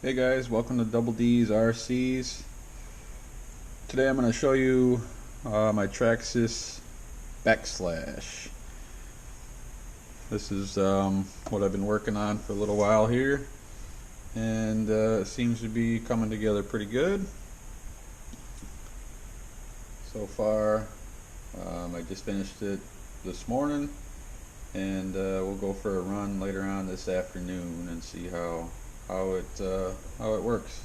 Hey guys, welcome to Double D's RCs. Today I'm going to show you my Traxxas BackSlash. This is what I've been working on for a little while here, and it seems to be coming together pretty good so far. I just finished it this morning, and we'll go for a run later on this afternoon and see how it works.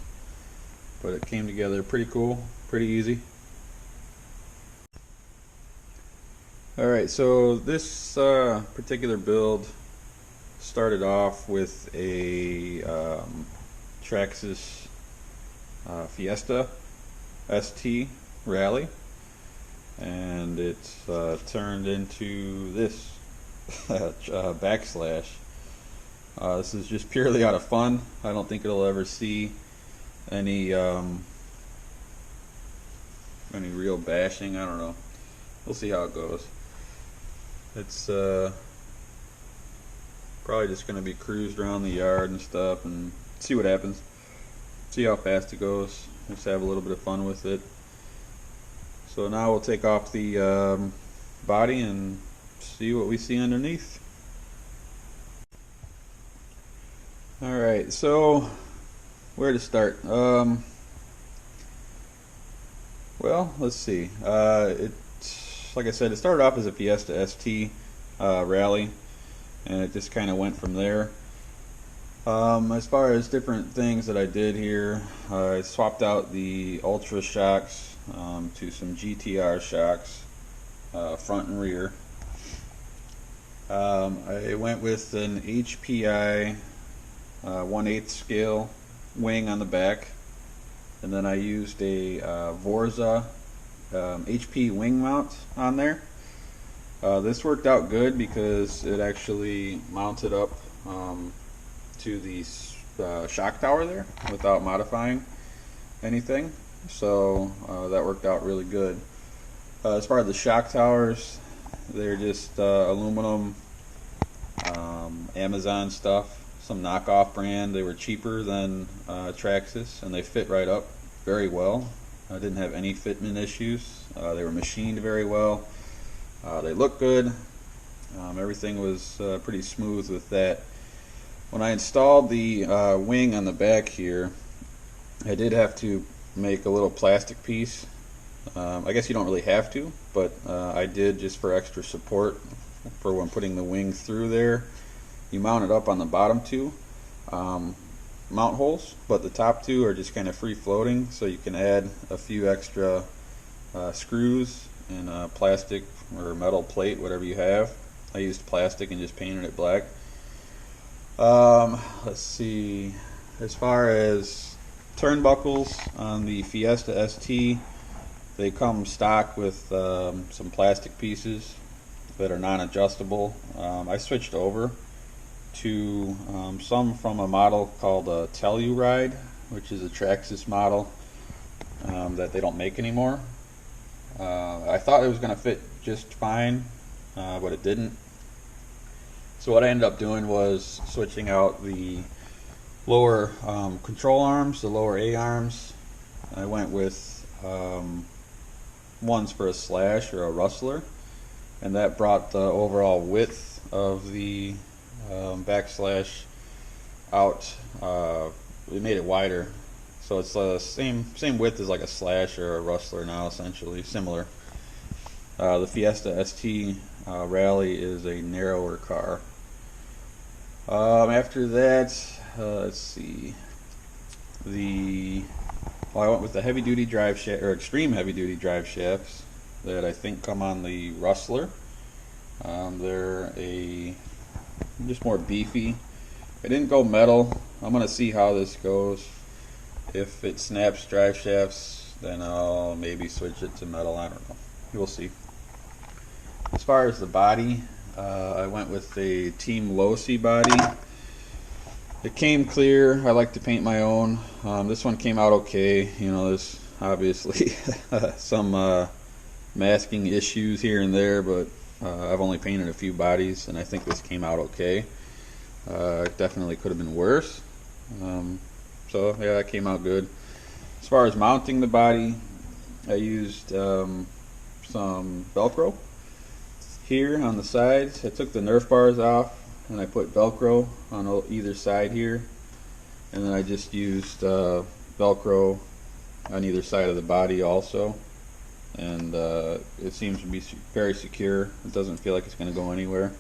But it came together pretty cool, pretty easy. Alright, so this particular build started off with a Traxxas Fiesta ST Rally, and it's turned into this BackSlash. This is just purely out of fun. I don't think it'll ever see any real bashing. I don't know. We'll see how it goes. It's probably just going to be cruised around the yard and stuff and see what happens. See how fast it goes. Just have a little bit of fun with it. So now we'll take off the body and see what we see underneath. Alright, so where to start? Well, let's see. Like I said, it started off as a Fiesta ST Rally, and it just kind of went from there. As far as different things that I did here, I swapped out the Ultra shocks to some GTR shocks, front and rear. I went with an HPI 1/8 scale wing on the back, and then I used a Vorza HP wing mount on there. This worked out good because it actually mounted up to the shock tower there without modifying anything, so that worked out really good. As far as the shock towers, they're just aluminum Amazon stuff, some knockoff brand. They were cheaper than Traxxas, and they fit right up very well. I didn't have any fitment issues. They were machined very well. They looked good. Everything was pretty smooth with that. When I installed the wing on the back here, I did have to make a little plastic piece. I guess you don't really have to, but I did just for extra support for when putting the wing through there. You mount it up on the bottom two mount holes, but the top two are just kind of free floating, so you can add a few extra screws and a plastic or metal plate, whatever you have. I used plastic and just painted it black. Let's see, as far as turnbuckles on the Fiesta ST, they come stock with some plastic pieces that are non-adjustable. I switched over to some from a model called Telluride, which is a Traxxas model that they don't make anymore. I thought it was going to fit just fine, but it didn't. So what I ended up doing was switching out the lower control arms, the lower A arms. I went with ones for a slash or a rustler, and that brought the overall width of the BackSlash out. We made it wider, so it's the same width as like a slash or a rustler now, essentially similar. The Fiesta ST Rally is a narrower car. After that, let's see. I went with the heavy duty drive shaft, or extreme heavy duty drive shafts that I think come on the rustler. They're just more beefy. I didn't go metal. I'm gonna see how this goes. If it snaps drive shafts, then I'll maybe switch it to metal. I don't know. We'll see. As far as the body, I went with a Team Losi body. It came clear. I like to paint my own. This one came out okay. You know, there's obviously some masking issues here and there, but I've only painted a few bodies, and I think this came out okay. It definitely could have been worse. So yeah, that came out good. As far as mounting the body, I used some Velcro here on the sides. I took the Nerf bars off and I put Velcro on either side here, and then I just used Velcro on either side of the body also, and it seems to be very secure. It doesn't feel like it's going to go anywhere.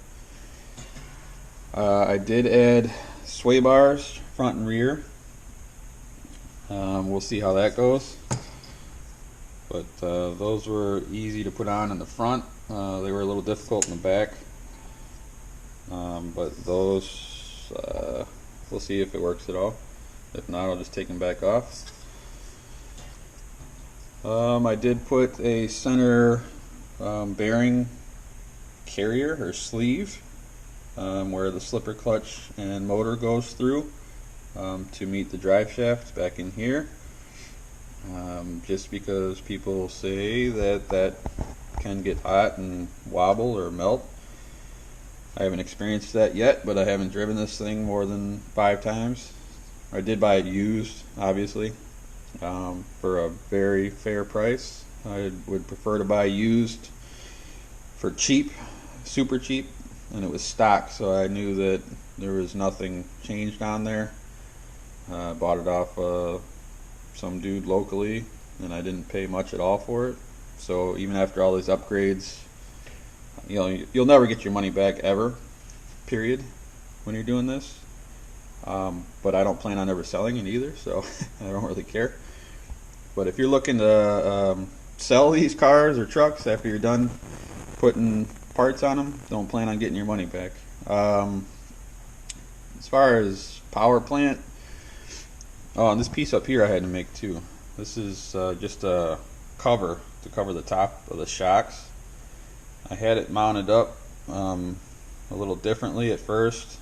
I did add sway bars front and rear. We'll see how that goes, but those were easy to put on in the front. They were a little difficult in the back, but those we'll see if it works at all. If not, I'll just take them back off. I did put a center bearing carrier or sleeve where the slipper clutch and motor goes through to meet the drive shaft back in here, just because people say that can get hot and wobble or melt. I haven't experienced that yet, but I haven't driven this thing more than 5 times. I did buy it used, obviously, for a very fair price. I would prefer to buy used for cheap, super cheap, and it was stock, so I knew that there was nothing changed on there. I bought it off some dude locally, and I didn't pay much at all for it. So even after all these upgrades, you know, you'll never get your money back ever, period, when you're doing this. But I don't plan on ever selling it either, so I don't really care. But if you're looking to sell these cars or trucks after you're done putting parts on them, don't plan on getting your money back. As far as power plant, oh, and this piece up here I had to make too. This is just a cover to cover the top of the shocks. I had it mounted up a little differently at first,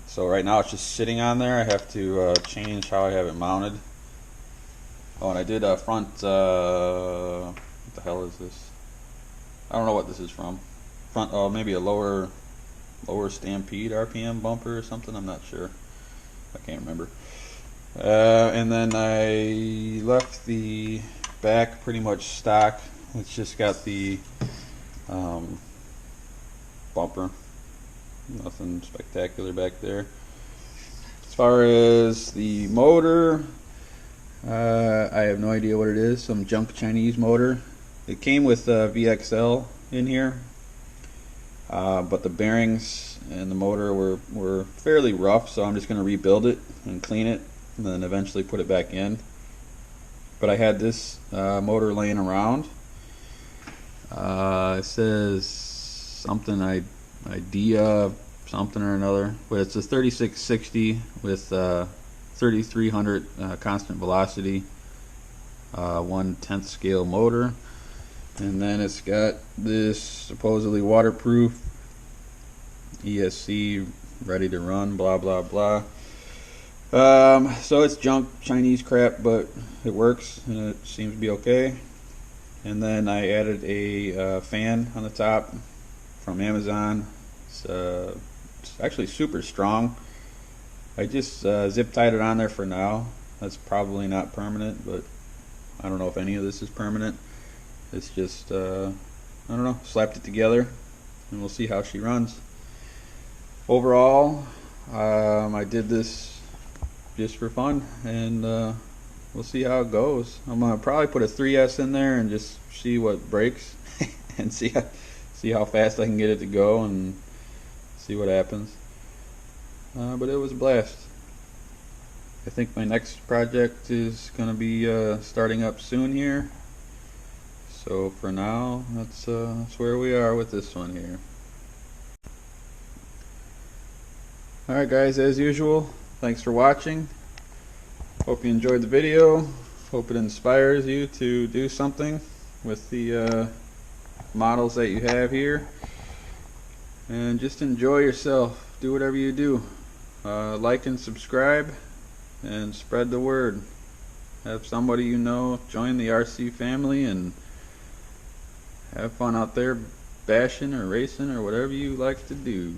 so right now it's just sitting on there. I have to change how I have it mounted. Oh, and I did a front, what the hell is this? I don't know what this is from. Front, oh, maybe a lower Stampede RPM bumper or something, I'm not sure. I can't remember. And then I left the back pretty much stock. It's just got the bumper. Nothing spectacular back there. As far as the motor, I have no idea what it is. Some junk Chinese motor. It came with VXL in here, but the bearings and the motor were fairly rough, so I'm just going to rebuild it and clean it and then eventually put it back in. But I had this motor laying around. It says something idea something or another, but it's a 3660 with 3300 constant velocity, 1/10 scale motor, and then it's got this supposedly waterproof ESC ready to run, blah blah blah. So it's junk Chinese crap, but it works and it seems to be okay. And then I added a fan on the top from Amazon. It's actually super strong. I just zip tied it on there for now. That's probably not permanent, but I don't know if any of this is permanent. It's just I don't know, slapped it together and we'll see how she runs. Overall, I did this just for fun, and we'll see how it goes. I'm gonna probably put a 3S in there and just see what breaks and see how fast I can get it to go and see what happens. But it was a blast. I think my next project is gonna be starting up soon here. So for now, that's where we are with this one here. Alright guys, as usual, thanks for watching. Hope you enjoyed the video. Hope it inspires you to do something with the models that you have here. And just enjoy yourself. Do whatever you do. Like and subscribe and spread the word. Have somebody you know join the RC family and have fun out there bashing or racing or whatever you like to do.